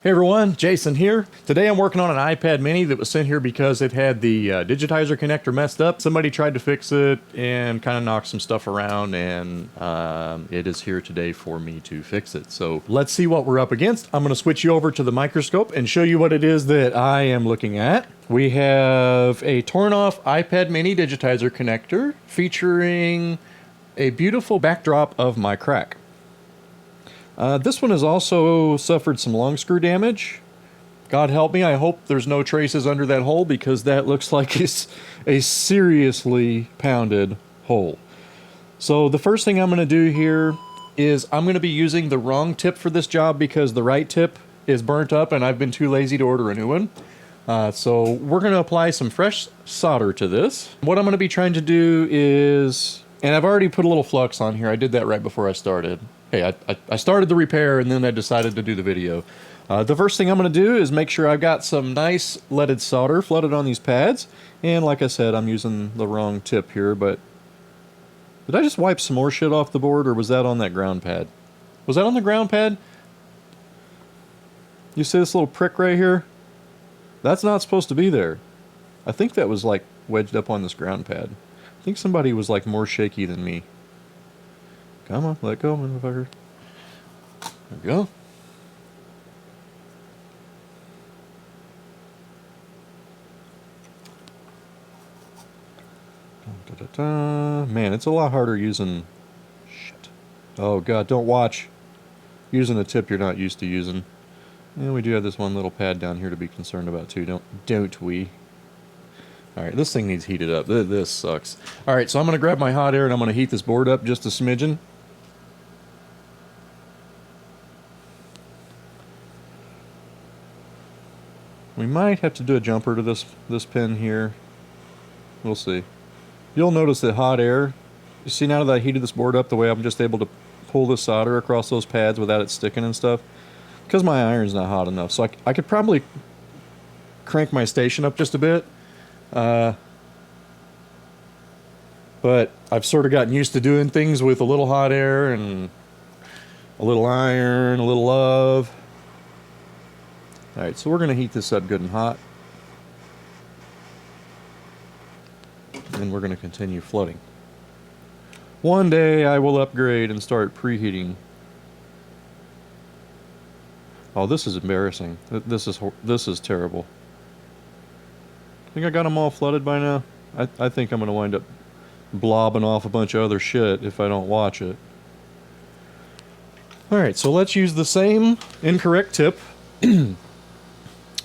Hey everyone, Jason here. Today I'm working on an iPad mini that was sent here because it had the Digitizer connector messed up. Somebody tried to fix it and kind of knocked some stuff around, and it is here today for me to fix it. So let's see what we're up against. I'm going to switch you over to the microscope and show you what it is that I am looking at. We have a torn off iPad mini Digitizer connector featuring a beautiful backdrop of my crack. This one has also suffered some long screw damage. God help me, I hope there's no traces under that hole because that looks like it's a seriously pounded hole. So the first thing I'm going to do here is I'm going to be using the wrong tip for this job because the right tip is burnt up and I've been too lazy to order a new one. So we're going to apply some fresh solder to this. What I'm going to be trying to do is, and I've already put a little flux on here, I did that right before I started. Hey, I started the repair and then I decided to do the video. The first thing I'm going to do is make sure I've got some nice leaded solder flooded on these pads. And like I said, I'm using the wrong tip here, but did I just wipe some more shit off the board or was that on that ground pad? Was that on the ground pad? You see this little prick right here? That's not supposed to be there. I think that was like wedged up on this ground pad. I think somebody was like more shaky than me. Come on, let go, motherfucker. There we go. Man, it's a lot harder using... Shit. Oh, God, don't watch. Using a tip you're not used to using. And we do have this one little pad down here to be concerned about, too, don't we? Alright, this thing needs heated up. This sucks. Alright, so I'm going to grab my hot air and I'm going to heat this board up just a smidgen. We might have to do a jumper to this pin here. We'll see. You'll notice that hot air, you see now that I heated this board up the way I'm just able to pull the solder across those pads without it sticking and stuff, because my iron's not hot enough. So I could probably crank my station up just a bit. But I've sort of gotten used to doing things with a little hot air and a little iron, a little love. Alright, so we're going to heat this up good and hot. And we're going to continue flooding. One day I will upgrade and start preheating. Oh, this is embarrassing. This is terrible. I think I got them all flooded by now. I think I'm going to wind up blobbing off a bunch of other shit if I don't watch it. Alright, so let's use the same incorrect tip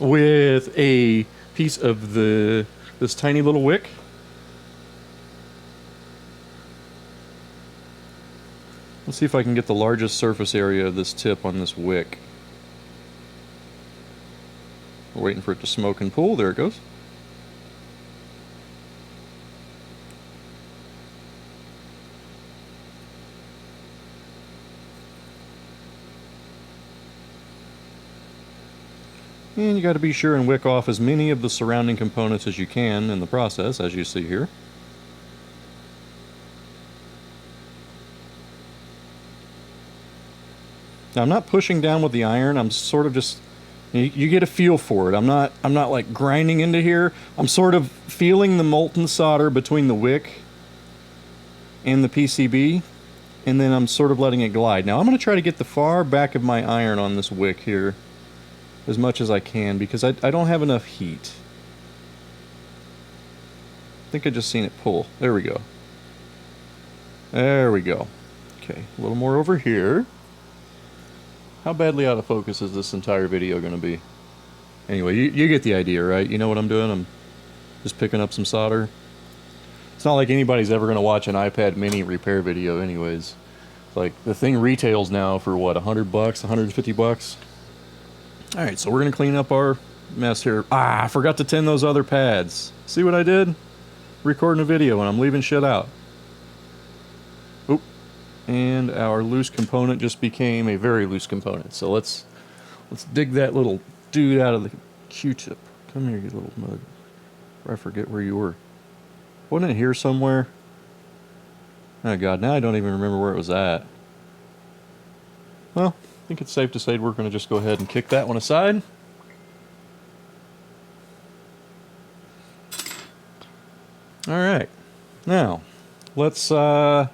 with a piece of this tiny little wick. Let's see if I can get the largest surface area of this tip on this wick. We're waiting for it to smoke and pool. There it goes. And you got to be sure and wick off as many of the surrounding components as you can in the process, as you see here. Now I'm not pushing down with the iron. I'm sort of just, you get a feel for it. I'm not like grinding into here. I'm sort of feeling the molten solder between the wick and the PCB, and then I'm sort of letting it glide. Now I'm going to try to get the far back of my iron on this wick here as much as I can because I don't have enough heat. I think I just seen it pull. There we go. There we go. Okay, a little more over here. How badly out of focus is this entire video going to be? Anyway, you get the idea, right? You know what I'm doing? I'm just picking up some solder. It's not like anybody's ever going to watch an iPad mini repair video anyways. Like, the thing retails now for what, $100, $150? Alright, so we're going to clean up our mess here. Ah, I forgot to tin those other pads. See what I did? Recording a video and I'm leaving shit out. Oop. And our loose component just became a very loose component. So let's dig that little dude out of the Q-tip. Come here, you little mug. I forget where you were. Wasn't it here somewhere? Oh god, now I don't even remember where it was at. Well, I think it's safe to say we're going to just go ahead and kick that one aside. All right, now let's dry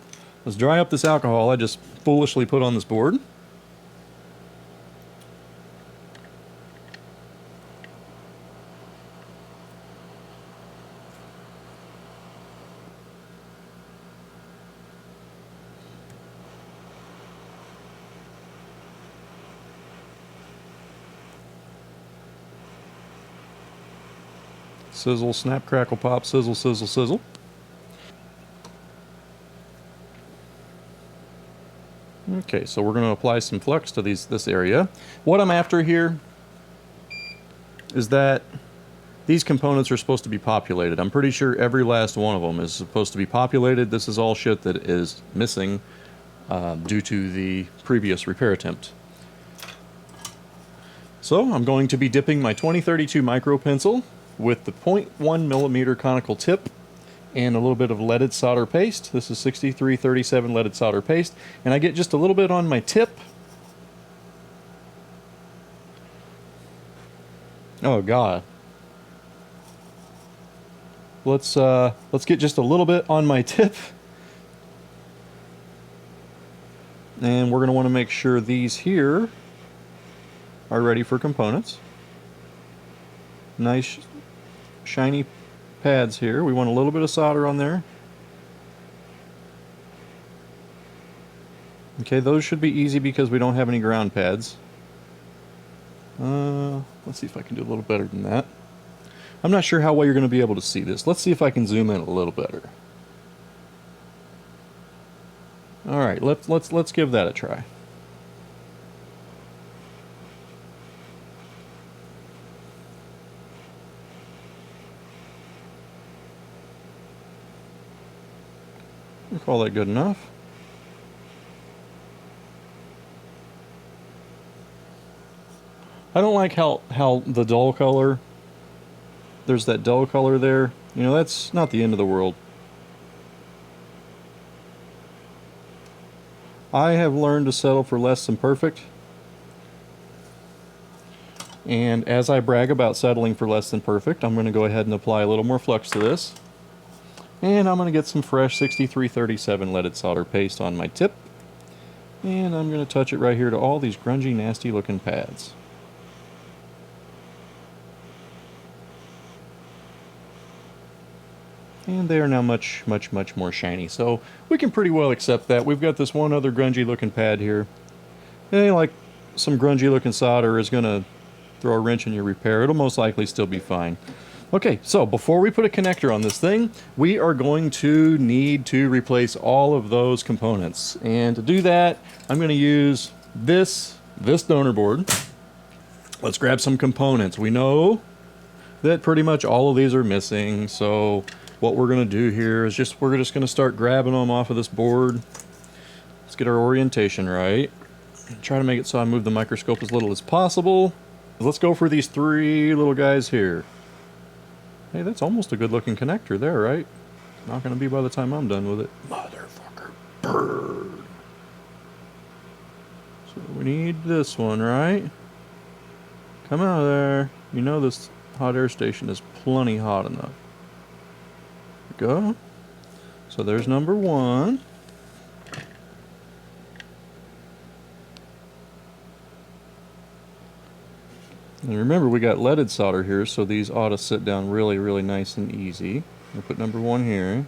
up this alcohol I just foolishly put on this board. Sizzle, snap, crackle, pop, sizzle, sizzle, sizzle. Okay, so we're going to apply some flux to this area. What I'm after here is that these components are supposed to be populated. I'm pretty sure every last one of them is supposed to be populated. This is all shit that is missing due to the previous repair attempt. So I'm going to be dipping my 2032 micro pencil with the 0.1 millimeter conical tip and a little bit of leaded solder paste. This is 6337 leaded solder paste, and I get just a little bit on my tip. Oh god. Let's get just a little bit on my tip. And we're going to want to make sure these here are ready for components. Nice shiny pads here. We want a little bit of solder on there. Okay, those should be easy because we don't have any ground pads. Let's see if I can do a little better than that. I'm not sure how well you're going to be able to see this. Let's see if I can zoom in a little better. All right, let's give that a try. We'll call that good enough. I don't like how the dull color, there's that dull color there. You know, that's not the end of the world. I have learned to settle for less than perfect. And as I brag about settling for less than perfect, I'm going to go ahead and apply a little more flux to this. And I'm going to get some fresh 6337 leaded solder paste on my tip. And I'm going to touch it right here to all these grungy, nasty looking pads. And they are now much, much, much more shiny. So we can pretty well accept that. We've got this one other grungy looking pad here. And like some grungy looking solder is going to throw a wrench in your repair. It'll most likely still be fine. Okay, so before we put a connector on this thing, we are going to need to replace all of those components. And to do that, I'm going to use this donor board. Let's grab some components. We know that pretty much all of these are missing, so what we're going to do here is we're just going to start grabbing them off of this board. Let's get our orientation right. Try to make it so I move the microscope as little as possible. Let's go for these three little guys here. Hey, that's almost a good looking connector there, right? Not going to be by the time I'm done with it. Motherfucker bird. So we need this one, right? Come out of there. You know this hot air station is plenty hot enough. There we go. So there's number one. And remember, we got leaded solder here, so these ought to sit down really, really nice and easy. We'll put number one here.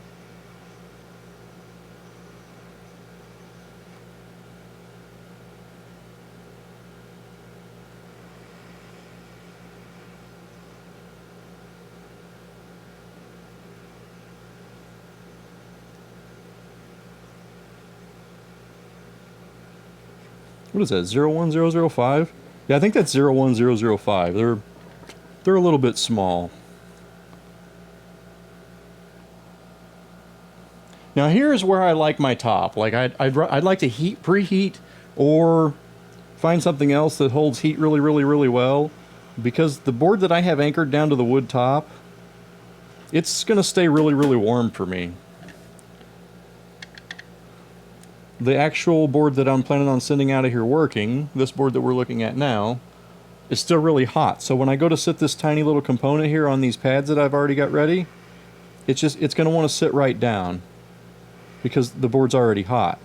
What is that, 01005? Yeah, I think that's 01005. They're a little bit small. Now here's where I like my top. Like I'd like to preheat or find something else that holds heat really, really, really well. Because the board that I have anchored down to the wood top, it's going to stay really, really warm for me. the actual board that I'm planning on sending out of here working, this board that we're looking at now, is still really hot. So when I go to sit this tiny little component here on these pads that I've already got ready, it's going to want to sit right down because the board's already hot.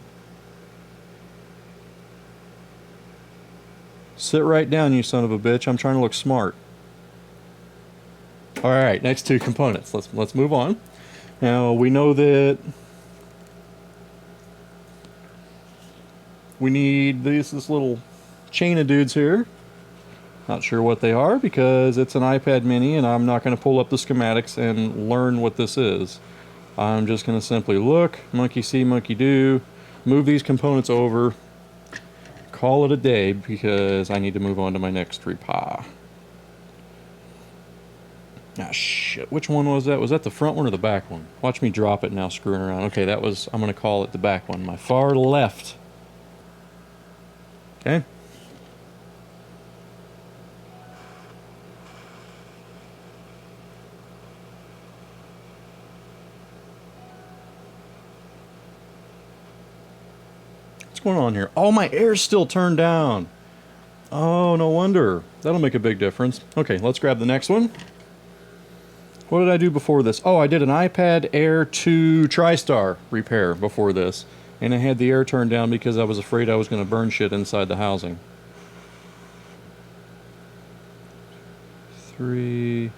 Sit right down, you son of a bitch. I'm trying to look smart. All right, next two components. Let's move on. Now we know that we need this little chain of dudes here. Not sure what they are because it's an iPad mini and I'm not going to pull up the schematics and learn what this is. I'm just going to simply look, monkey see, monkey do, move these components over, call it a day because I need to move on to my next repa. Ah, shit. Which one was that? Was that the front one or the back one? Watch me drop it now, screwing around. Okay, that was, I'm going to call it the back one. My far left. Okay. What's going on here? Oh, my air's still turned down. Oh, no wonder. That'll make a big difference. Okay, let's grab the next one. What did I do before this? Oh, I did an iPad Air 2 TriStar repair before this. And I had the air turned down because I was afraid I was going to burn shit inside the housing. 3...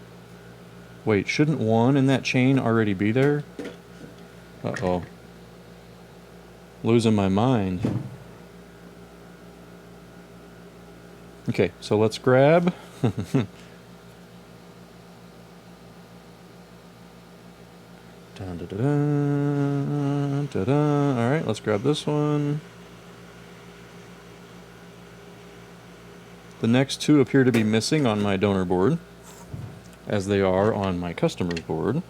Wait, shouldn't 1 in that chain already be there? Uh-oh. Losing my mind. Okay, so let's grab... Dun, dun, dun, dun, dun. All right, let's grab this one. The next two appear to be missing on my donor board, as they are on my customer's board.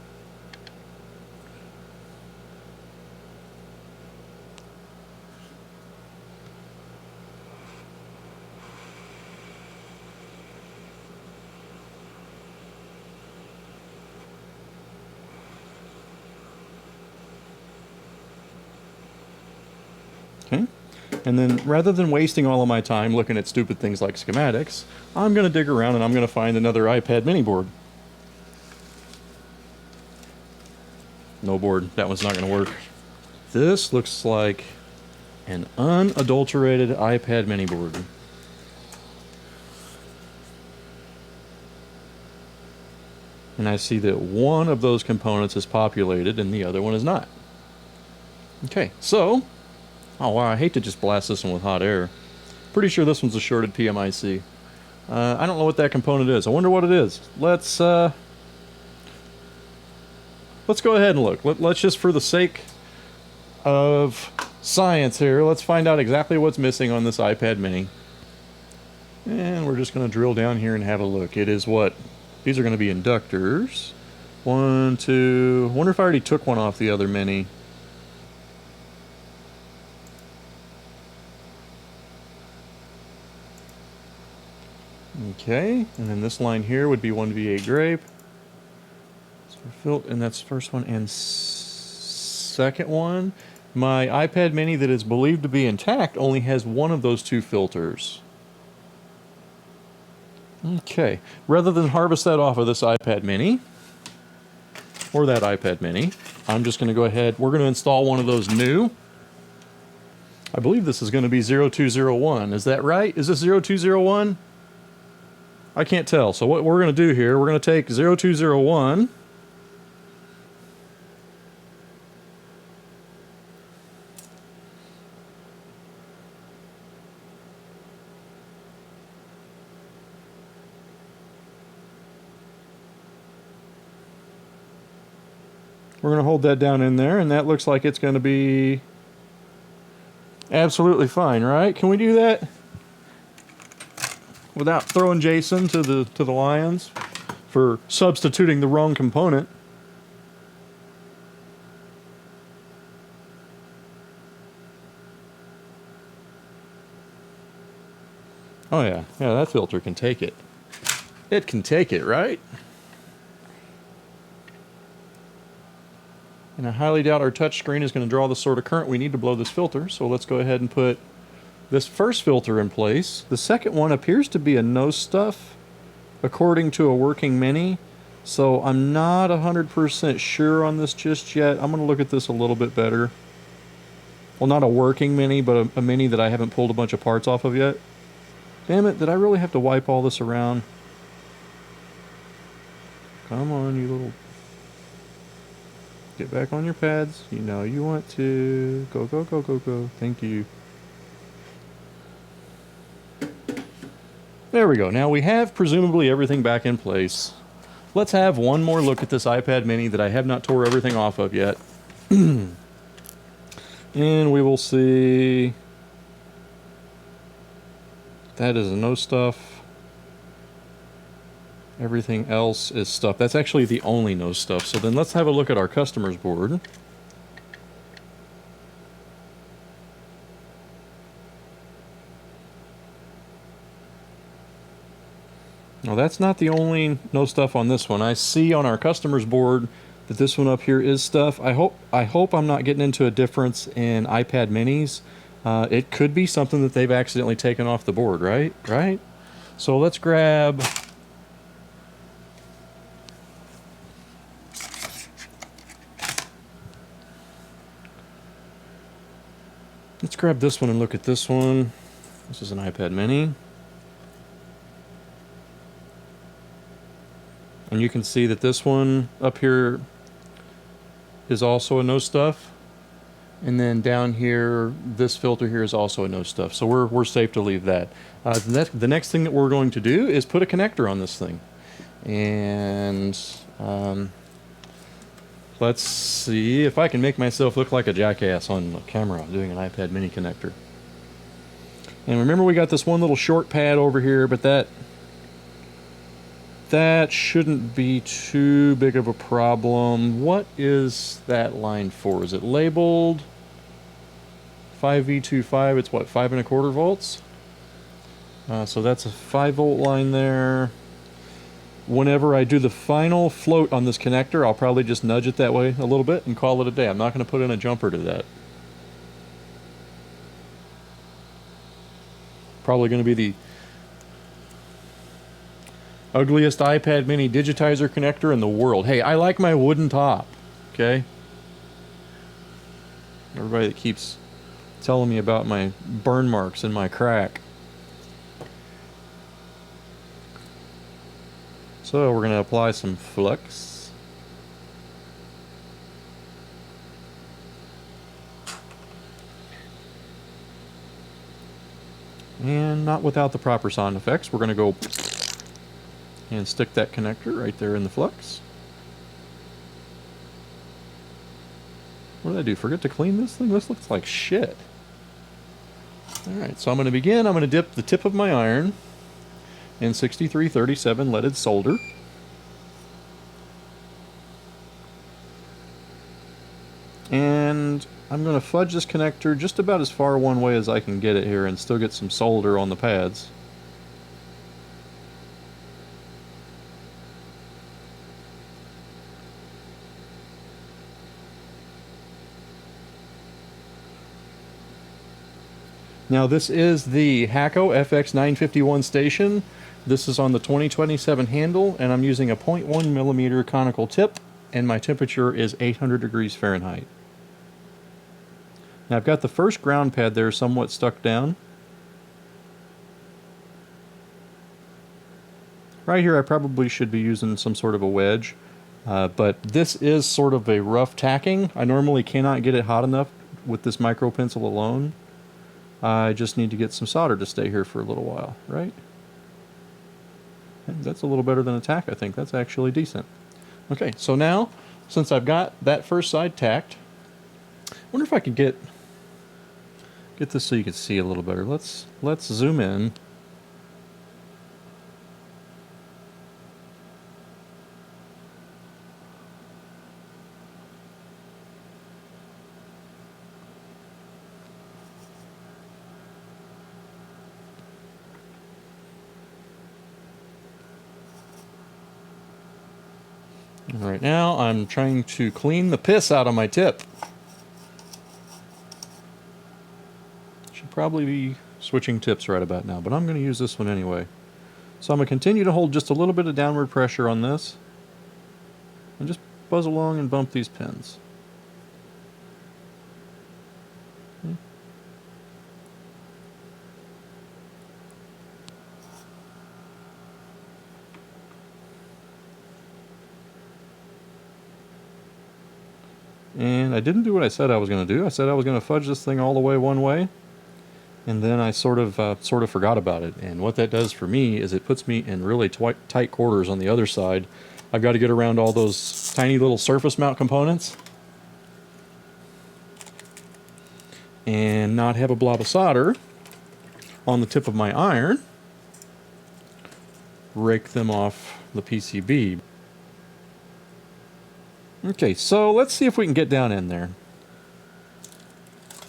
Okay, and then rather than wasting all of my time looking at stupid things like schematics, I'm going to dig around and I'm going to find another iPad mini board. No board, that one's not going to work. This looks like an unadulterated iPad mini board. And I see that one of those components is populated and the other one is not. Okay, so... Oh wow, I hate to just blast this one with hot air. Pretty sure this one's a shorted PMIC. I don't know what that component is. I wonder what it is. Let's go ahead and look. Let's just, for the sake of science here, let's find out exactly what's missing on this iPad mini. And we're just going to drill down here and have a look. It is what? These are going to be inductors. 1, 2... I wonder if I already took one off the other mini. Okay, and then this line here would be 1V8 grape. And that's first one and second one. My iPad mini that is believed to be intact only has one of those two filters. Okay, rather than harvest that off of this iPad mini, or that iPad mini, I'm just going to go ahead, we're going to install one of those new. I believe this is going to be 0201. Is that right? Is this 0201? I can't tell. So what we're going to do here, we're going to take 0201. We're going to hold that down in there, and that looks like it's going to be absolutely fine, right? Can we do that without throwing Jason to the lions for substituting the wrong component? Oh yeah, that filter can take it. It can take it, right? And I highly doubt our touch screen is going to draw the sort of current we need to blow this filter. So let's go ahead and put this first filter in place. The second one appears to be a no stuff according to a working mini. So I'm not 100% sure on this just yet. I'm going to look at this a little bit better. Well, not a working mini, but a mini that I haven't pulled a bunch of parts off of yet. Damn it, did I really have to wipe all this around? Come on, you little... Get back on your pads. You know you want to. Go, go, go, go, go. Thank you. There we go. Now we have presumably everything back in place. Let's have one more look at this iPad mini that I have not tore everything off of yet. And we will see... That is a no stuff. Everything else is stuff. That's actually the only no stuff. So then let's have a look at our customer's board. Now that's not the only no stuff on this one. I see on our customer's board that this one up here is stuff. I hope I'm not getting into a difference in iPad minis. It could be something that they've accidentally taken off the board, right? Right? So let's grab... Let's grab this one and look at this one. This is an iPad mini. And you can see that this one up here is also a no stuff. And then down here, this filter here is also a no stuff. So we're safe to leave that. The next thing that we're going to do is put a connector on this thing. And let's see if I can make myself look like a jackass on camera doing an iPad mini connector. And remember, we got this one little short pad over here, but that shouldn't be too big of a problem. What is that line for? Is it labeled 5V25? It's what, 5 1/4 volts? So that's a 5-volt line there. Whenever I do the final float on this connector, I'll probably just nudge it that way a little bit and call it a day. I'm not going to put in a jumper to that. Probably going to be the ugliest iPad mini digitizer connector in the world. Hey, I like my wooden top, okay? Everybody that keeps telling me about my burn marks and my crack. So we're going to apply some flux. And not without the proper sound effects. We're going to go and stick that connector right there in the flux. What did I do? Forget to clean this thing? This looks like shit. Alright, so I'm going to begin. I'm going to dip the tip of my iron in 6337 leaded solder. And I'm going to fudge this connector just about as far one way as I can get it here and still get some solder on the pads. Now this is the Hakko FX951 station. This is on the 2027 handle, and I'm using a 0.1 millimeter conical tip, and my temperature is 800 degrees Fahrenheit. Now I've got the first ground pad there somewhat stuck down. Right here I probably should be using some sort of a wedge, but this is sort of a rough tacking. I normally cannot get it hot enough with this micro pencil alone. I just need to get some solder to stay here for a little while, right? And that's a little better than a tack, I think. That's actually decent. Okay, so now, since I've got that first side tacked, I wonder if I could get this so you can see a little better. Let's zoom in. And right now I'm trying to clean the piss out of my tip. Should probably be switching tips right about now, but I'm going to use this one anyway. So I'm going to continue to hold just a little bit of downward pressure on this and just buzz along and bump these pins. And I didn't do what I said I was going to do. I said I was going to fudge this thing all the way one way, and then I sort of forgot about it. And what that does for me is it puts me in really tight quarters on the other side. I've got to get around all those tiny little surface mount components and not have a blob of solder on the tip of my iron. Rake them off the PCB. Okay, so let's see if we can get down in there.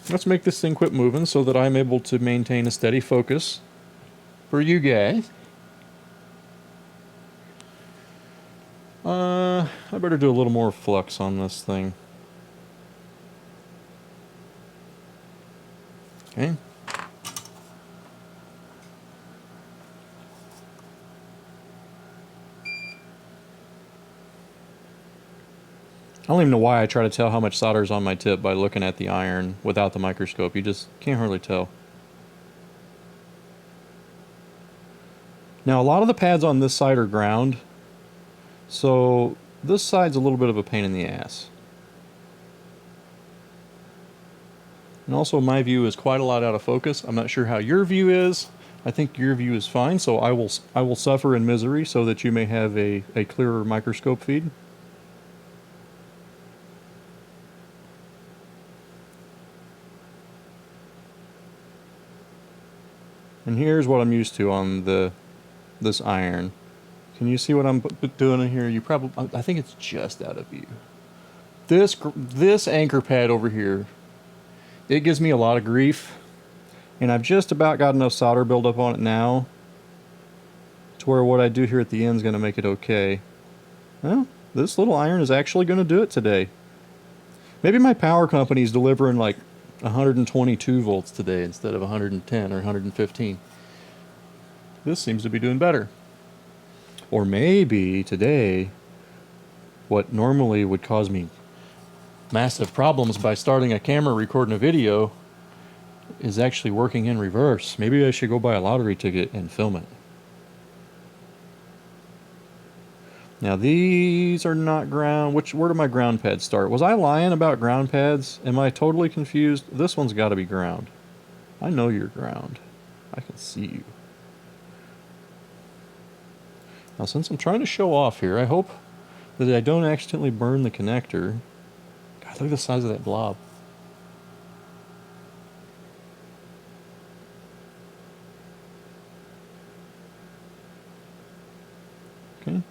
Let's make this thing quit moving so that I'm able to maintain a steady focus for you guys. I better do a little more flux on this thing. Okay. I don't even know why I try to tell how much solder is on my tip by looking at the iron without the microscope. You just can't hardly tell. Now, a lot of the pads on this side are ground, so this side's a little bit of a pain in the ass. And also my view is quite a lot out of focus. I'm not sure how your view is. I think your view is fine, so I will suffer in misery so that you may have a clearer microscope feed. And here's what I'm used to on this iron. Can you see what I'm doing in here? I think it's just out of view. This anchor pad over here, it gives me a lot of grief, and I've just about got enough solder buildup on it now to where what I do here at the end is going to make it okay. Well, this little iron is actually going to do it today. Maybe my power company is delivering like 122 volts today instead of 110 or 115. This seems to be doing better. Or maybe today, what normally would cause me massive problems by starting a camera recording a video is actually working in reverse. Maybe I should go buy a lottery ticket and film it. Now these are not ground. Where do my ground pads start? Was I lying about ground pads? Am I totally confused? This one's got to be ground. I know you're ground. I can see you. Now since I'm trying to show off here, I hope that I don't accidentally burn the connector. God, look at the size of that blob. Okay.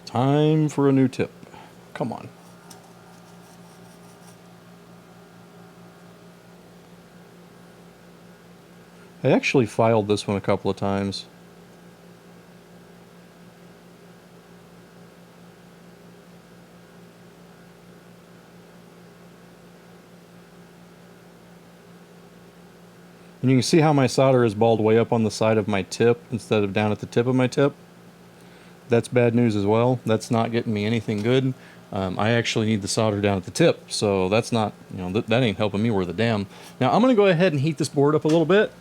Time for a new tip. Come on. I actually filed this one a couple of times. And you can see how my solder is balled way up on the side of my tip instead of down at the tip of my tip. That's bad news as well. That's not getting me anything good. I actually need the solder down at the tip, so that's not, that ain't helping me worth a damn. Now I'm going to go ahead and heat this board up a little bit.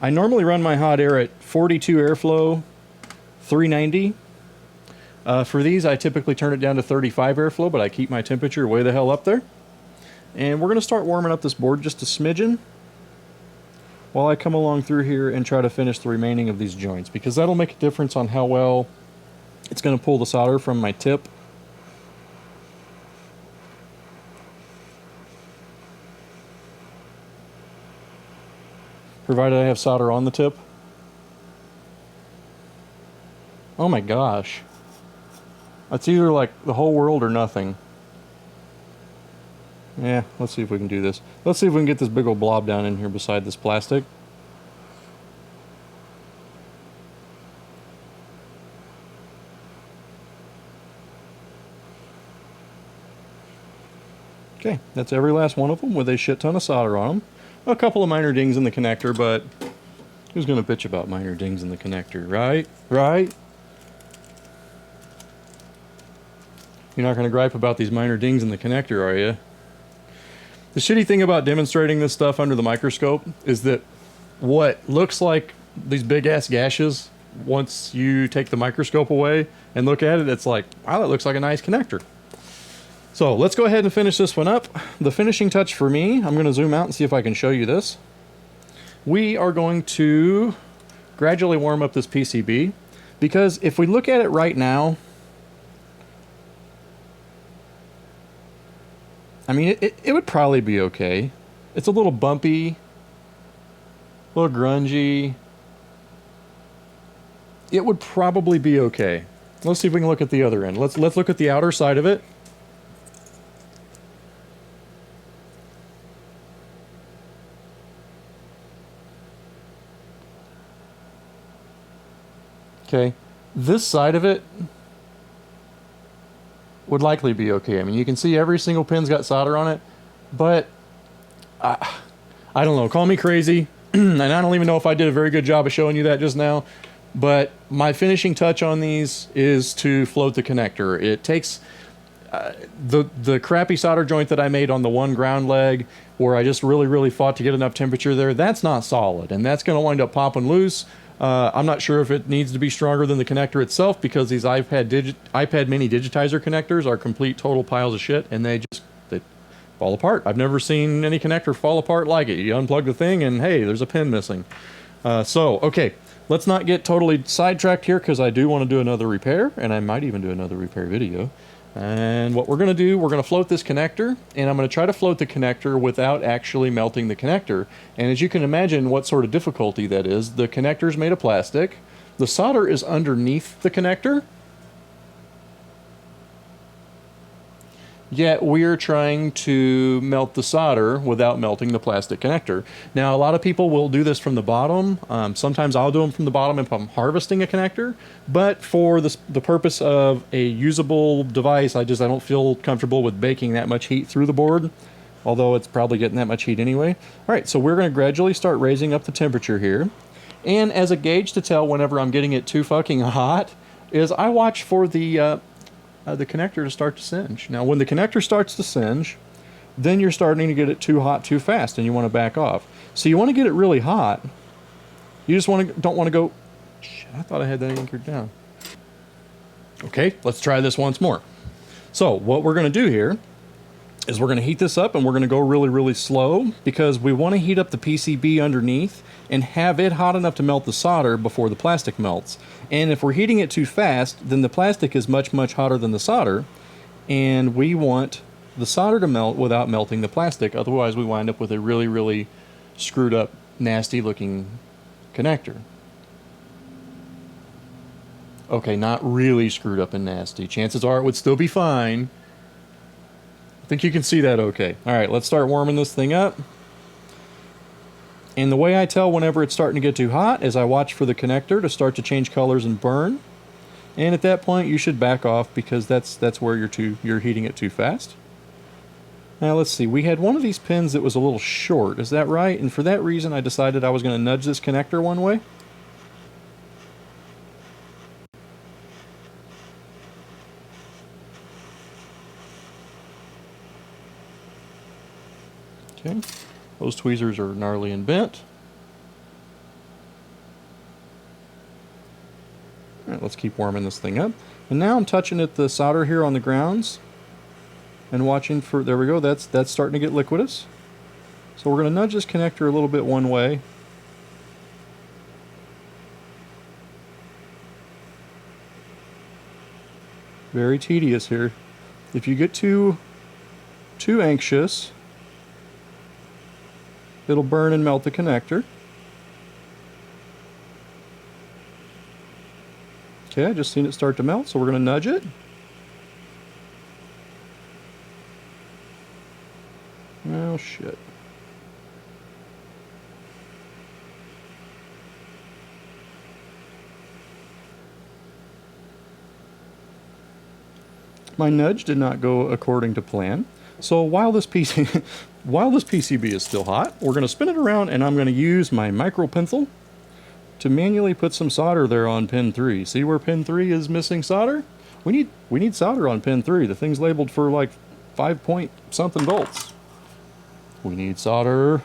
I normally run my hot air at 42 airflow, 390. For these, I typically turn it down to 35 airflow, but I keep my temperature way the hell up there. And we're going to start warming up this board just a smidgen while I come along through here and try to finish the remaining of these joints, because that'll make a difference on how well it's going to pull the solder from my tip. Provided I have solder on the tip. Oh my gosh. It's either like the whole world or nothing. Yeah, let's see if we can do this. Let's see if we can get this big old blob down in here beside this plastic. Okay, that's every last one of them with a shit ton of solder on them. A couple of minor dings in the connector, but who's going to bitch about minor dings in the connector, right? Right? You're not going to gripe about these minor dings in the connector, are you? The shitty thing about demonstrating this stuff under the microscope is that what looks like these big-ass gashes, once you take the microscope away and look at it, it's like, wow, that looks like a nice connector. So let's go ahead and finish this one up. The finishing touch for me, I'm going to zoom out and see if I can show you this. We are going to gradually warm up this PCB, because if we look at it right now, I mean, it would probably be okay. It's a little bumpy, a little grungy. It would probably be okay. Let's see if we can look at the other end. Let's look at the outer side of it. Okay, this side of it would likely be okay. I mean, you can see every single pin's got solder on it, but I don't know. Call me crazy, and I don't even know if I did a very good job of showing you that just now, but my finishing touch on these is to float the connector. It takes the crappy solder joint that I made on the one ground leg, where I just really fought to get enough temperature there. That's not solid, and that's going to wind up popping loose. I'm not sure if it needs to be stronger than the connector itself, because these iPad mini digitizer connectors are complete total piles of shit, and they fall apart. I've never seen any connector fall apart like it. You unplug the thing and hey, there's a pin missing. Okay, let's not get totally sidetracked here, because I do want to do another repair, and I might even do another repair video. And what we're going to do, we're going to float this connector, and I'm going to try to float the connector without actually melting the connector. And as you can imagine what sort of difficulty that is, the connector is made of plastic, the solder is underneath the connector, yet we're trying to melt the solder without melting the plastic connector. Now, a lot of people will do this from the bottom. Sometimes I'll do them from the bottom if I'm harvesting a connector, but for the purpose of a usable device, I don't feel comfortable with baking that much heat through the board, although it's probably getting that much heat anyway. All right, so we're going to gradually start raising up the temperature here. And as a gauge to tell whenever I'm getting it too fucking hot is I watch for the connector to start to singe. Now, when the connector starts to singe, then you're starting to get it too hot too fast, and you want to back off. So you want to get it really hot. You just don't want to go. Shit, I thought I had that anchored down. Okay, let's try this once more. So what we're going to do here is we're going to heat this up, and we're going to go really slow, because we want to heat up the PCB underneath and have it hot enough to melt the solder before the plastic melts. And if we're heating it too fast, then the plastic is much hotter than the solder, and we want the solder to melt without melting the plastic. Otherwise, we wind up with a really screwed up, nasty looking connector. Okay, not really screwed up and nasty. Chances are it would still be fine. I think you can see that okay. All right, let's start warming this thing up. And the way I tell whenever it's starting to get too hot is I watch for the connector to start to change colors and burn. And at that point, you should back off, because that's where you're heating it too fast. Now let's see, we had one of these pins that was a little short, is that right? And for that reason, I decided I was going to nudge this connector one way. Okay. Those tweezers are gnarly and bent. All right, let's keep warming this thing up. And now I'm touching the solder here on the grounds and watching for, there we go, that's starting to get liquidous. So we're going to nudge this connector a little bit one way. Very tedious here. If you get too anxious, it'll burn and melt the connector. Okay, I just seen it start to melt, so we're going to nudge it. Oh, shit. My nudge did not go according to plan. So while this while this PCB is still hot, we're going to spin it around and I'm going to use my micro pencil to manually put some solder there on pin 3. See where pin 3 is missing solder? We need solder on pin 3. The thing's labeled for like 5 point something volts. We need solder.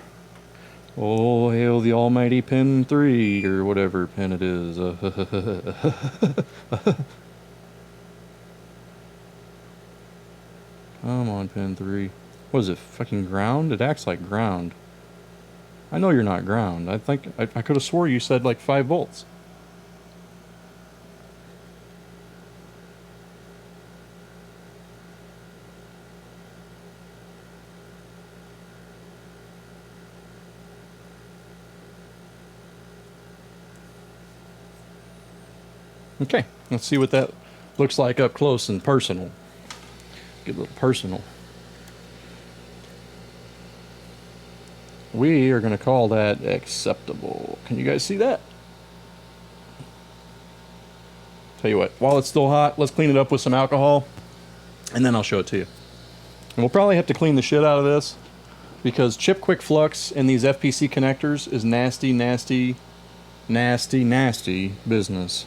Oh, hail the almighty pin 3 or whatever pin it is. Come on, pin 3. What is it, fucking ground? It acts like ground. I know you're not ground. I think I could have swore you said like 5 volts. Okay, let's see what that looks like up close and personal. Get a little personal. We are going to call that acceptable. Can you guys see that? Tell you what, while it's still hot, let's clean it up with some alcohol, and then I'll show it to you. And we'll probably have to clean the shit out of this, because chip quick flux in these FPC connectors is nasty, nasty, nasty, nasty business.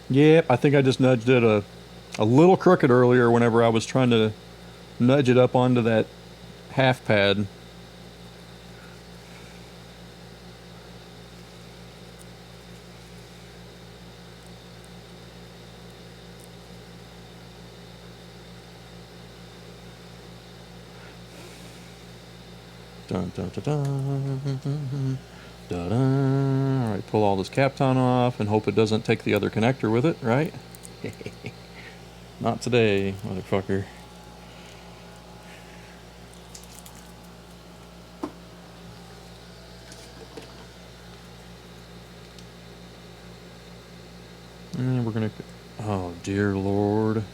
Yep, I think I just nudged it a little crooked earlier whenever I was trying to nudge it up onto that half pad. Dun, dun, dun, dun. Da-da. All right, pull all this Kapton off and hope it doesn't take the other connector with it, right? Not today, motherfucker. And we're gonna... Oh, dear Lord.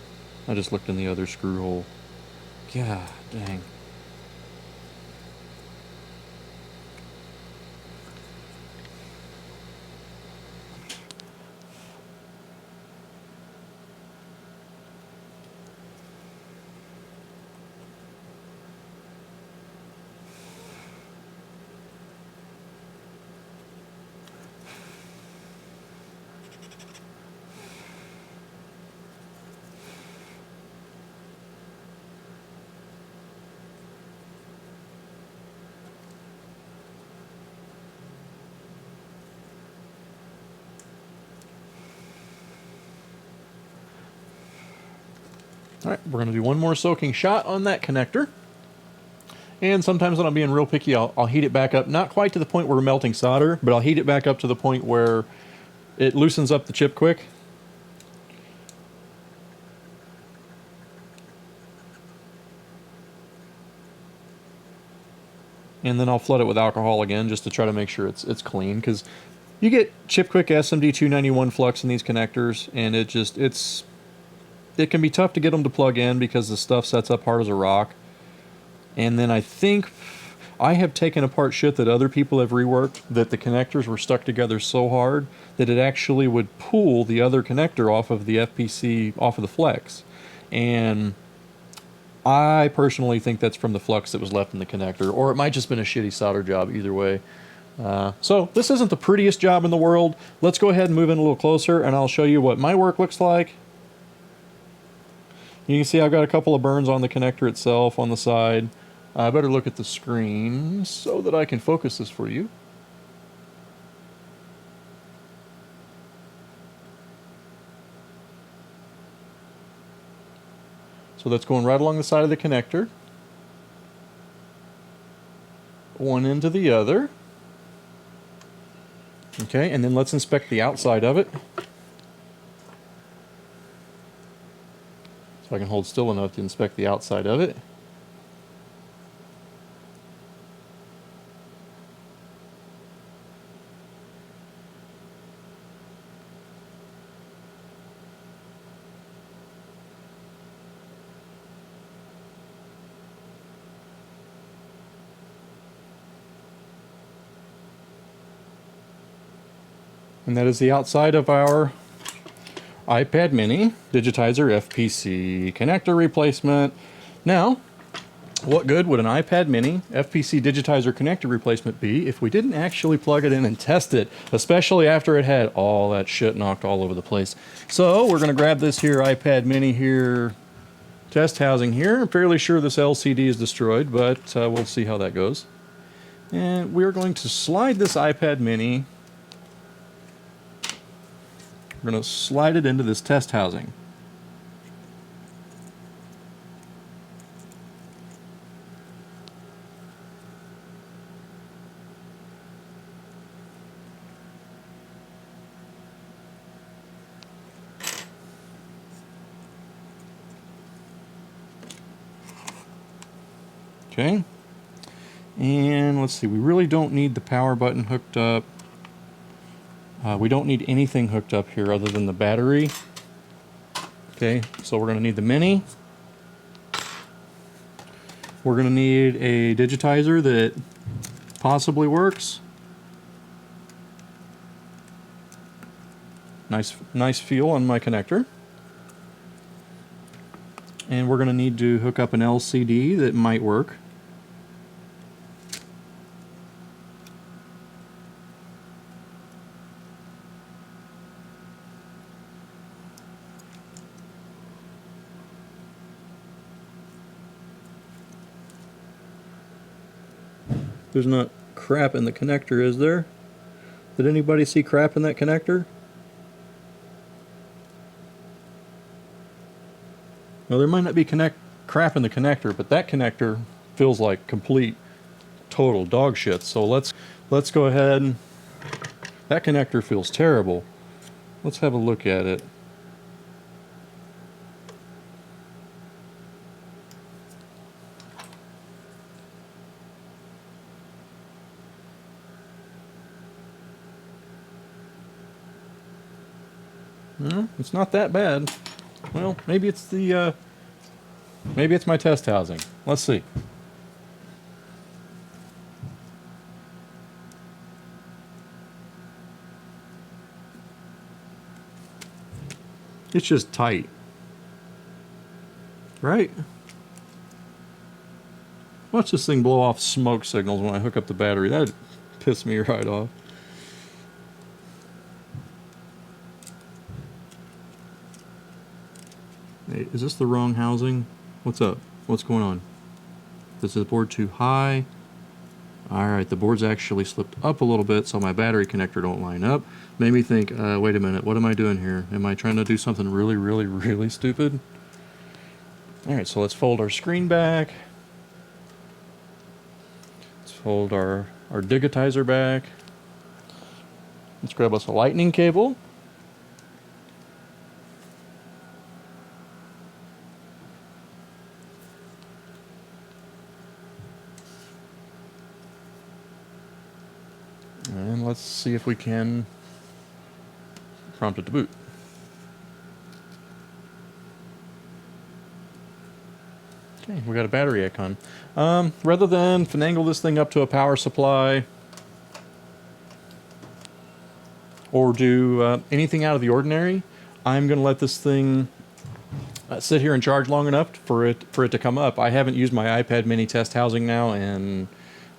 I just looked in the other screw hole. God dang. Alright, we're going to do one more soaking shot on that connector. And sometimes when I'm being real picky, I'll heat it back up. Not quite to the point where we're melting solder, but I'll heat it back up to the point where it loosens up the chip quick. And then I'll flood it with alcohol again just to try to make sure it's clean. Because you get chip quick SMD 291 flux in these connectors, and it can be tough to get them to plug in because the stuff sets up hard as a rock. And then I think I have taken apart shit that other people have reworked that the connectors were stuck together so hard that it actually would pull the other connector off of the FPC, off of the flex. And I personally think that's from the flux that was left in the connector, or it might just been a shitty solder job, either way. So this isn't the prettiest job in the world. Let's go ahead and move in a little closer and I'll show you what my work looks like. You can see I've got a couple of burns on the connector itself on the side. I better look at the screen so that I can focus this for you. So that's going right along the side of the connector. One end to the other. Okay, and then let's inspect the outside of it. So I can hold still enough to inspect the outside of it. And that is the outside of our iPad mini Digitizer FPC connector replacement. Now, what good would an iPad mini FPC Digitizer connector replacement be if we didn't actually plug it in and test it, especially after it had all that shit knocked all over the place? So we're going to grab this here iPad mini here test housing here. I'm fairly sure this LCD is destroyed, but we'll see how that goes. And we're going to slide this iPad mini. We're going to slide it into this test housing. Okay. And let's see, we really don't need the power button hooked up. We don't need anything hooked up here other than the battery. Okay, so we're going to need the mini. We're going to need a digitizer that possibly works. Nice feel on my connector. And we're going to need to hook up an LCD that might work. There's not crap in the connector, is there? Did anybody see crap in that connector? Well, there might not be crap in the connector, but that connector feels like complete, total dog shit. So let's go ahead and... That connector feels terrible. Let's have a look at it. No, it's not that bad. Well, maybe it's the maybe it's my test housing. Let's see. It's just tight. Right? Watch this thing blow off smoke signals when I hook up the battery. That'd piss me right off. Hey, is this the wrong housing? What's up? What's going on? Is the board too high? Alright, the board's actually slipped up a little bit so my battery connector don't line up. Made me think, wait a minute, what am I doing here? Am I trying to do something really stupid? Alright, so let's fold our screen back. Let's fold our digitizer back. Let's grab us a lightning cable. And let's see if we can prompt it to boot. Okay, we got a battery icon. Rather than finagle this thing up to a power supply or do anything out of the ordinary, I'm going to let this thing sit here and charge long enough for it to come up. I haven't used my iPad mini test housing now and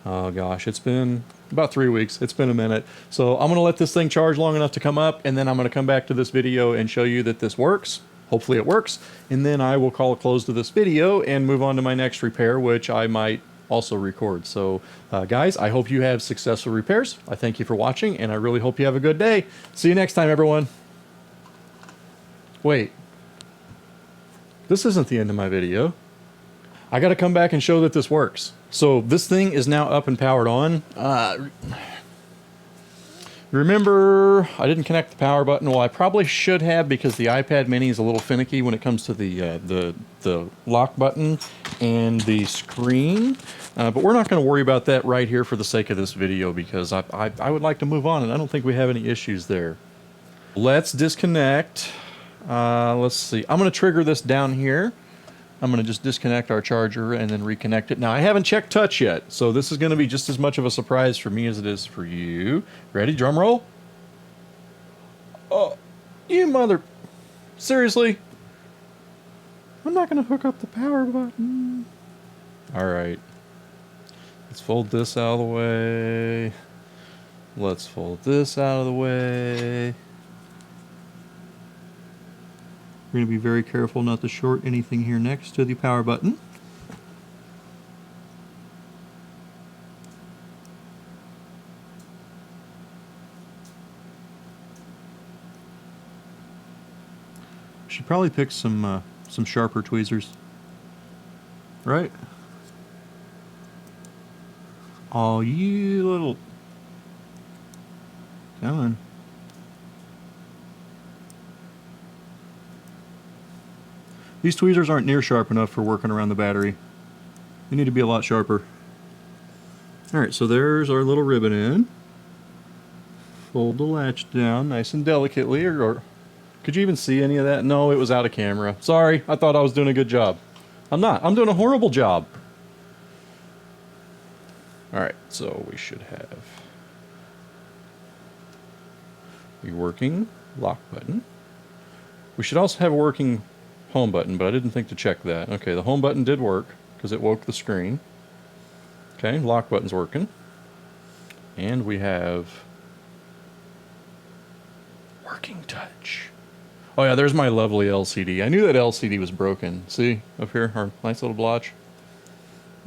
oh gosh, it's been about 3 weeks. It's been a minute. So I'm going to let this thing charge long enough to come up, and then I'm going to come back to this video and show you that this works. Hopefully it works. And then I will call a close to this video and move on to my next repair, which I might also record. So guys, I hope you have successful repairs. I thank you for watching, and I really hope you have a good day. See you next time, everyone. Wait. This isn't the end of my video. I got to come back and show that this works. So this thing is now up and powered on. Remember, I didn't connect the power button. Well, I probably should have, because the iPad mini is a little finicky when it comes to the lock button and the screen. But we're not going to worry about that right here for the sake of this video, because I would like to move on, and I don't think we have any issues there. Let's disconnect. Let's see. I'm going to trigger this down here. I'm going to just disconnect our charger and then reconnect it. Now, I haven't checked touch yet, so this is going to be just as much of a surprise for me as it is for you. Ready? Drum roll. Oh, you mother... Seriously? I'm not going to hook up the power button. All right. Let's fold this out of the way. Let's fold this out of the way. We're going to be very careful not to short anything here next to the power button. Should probably pick some sharper tweezers, right? Oh, you little... Come on. These tweezers aren't near sharp enough for working around the battery. They need to be a lot sharper. Alright, so there's our little ribbon end. Fold the latch down nice and delicately, or could you even see any of that? No, it was out of camera. Sorry, I thought I was doing a good job. I'm not. I'm doing a horrible job. Alright, so we should have a working lock button. We should also have a working home button, but I didn't think to check that. Okay, the home button did work because it woke the screen. Okay, lock button's working. And we have working touch. Oh yeah, there's my lovely LCD. I knew that LCD was broken. See, up here, our nice little blotch.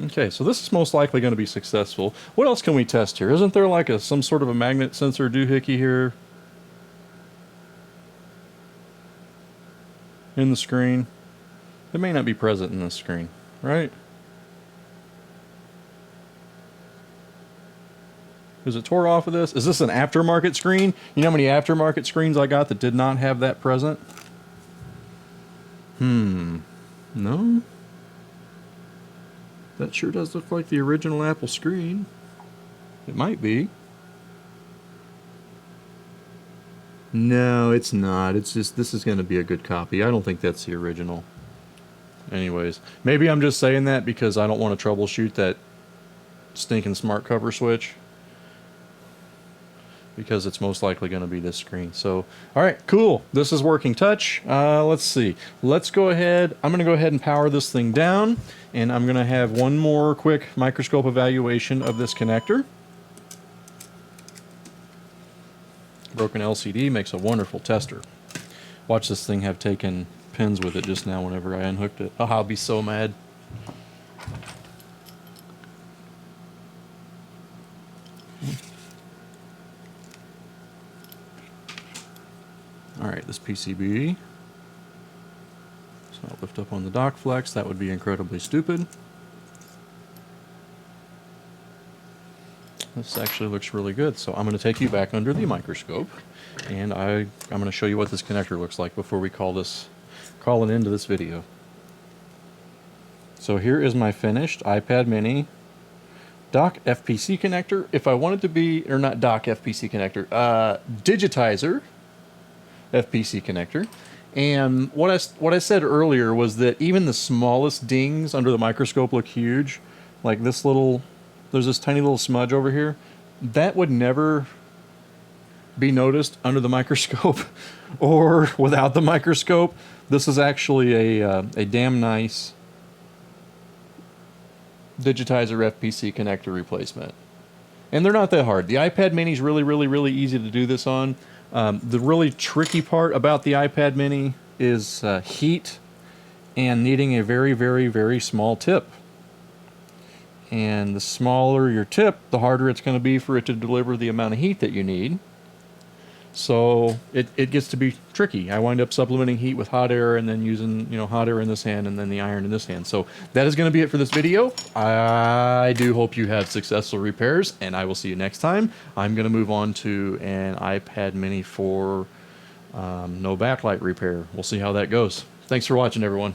Okay, so this is most likely going to be successful. What else can we test here? Isn't there like some sort of a magnet sensor doohickey here in the screen? It may not be present in this screen, right? Is it tore off of this? Is this an aftermarket screen? You know how many aftermarket screens I got that did not have that present? No? That sure does look like the original Apple screen. It might be. No, it's not. It's just, this is going to be a good copy. I don't think that's the original. Anyways, maybe I'm just saying that because I don't want to troubleshoot that stinking smart cover switch, because it's most likely going to be this screen. So, all right, cool. This is working touch. Let's see. Let's go ahead. I'm going to go ahead and power this thing down, and I'm going to have one more quick microscope evaluation of this connector. Broken LCD makes a wonderful tester. Watch this thing have taken pins with it just now whenever I unhooked it. Oh, I'll be so mad. Alright, this PCB. So I'll lift up on the dock flex. That would be incredibly stupid. This actually looks really good. So I'm going to take you back under the microscope, and I'm going to show you what this connector looks like before we call an end to this video. So here is my finished iPad mini dock FPC connector. If I wanted to be, or not dock FPC connector, Digitizer FPC connector. And what I said earlier was that even the smallest dings under the microscope look huge. Like this little, there's this tiny little smudge over here. That would never be noticed under the microscope or without the microscope. This is actually a damn nice Digitizer FPC connector replacement. And they're not that hard. The iPad mini is really, really, really easy to do this on. The really tricky part about the iPad mini is heat and needing a very, very, very small tip. And the smaller your tip, the harder it's going to be for it to deliver the amount of heat that you need. So it gets to be tricky. I wind up supplementing heat with hot air and then using, hot air in this hand and then the iron in this hand. So that is going to be it for this video. I do hope you had successful repairs, and I will see you next time. I'm going to move on to an iPad mini for no backlight repair. We'll see how that goes. Thanks for watching, everyone.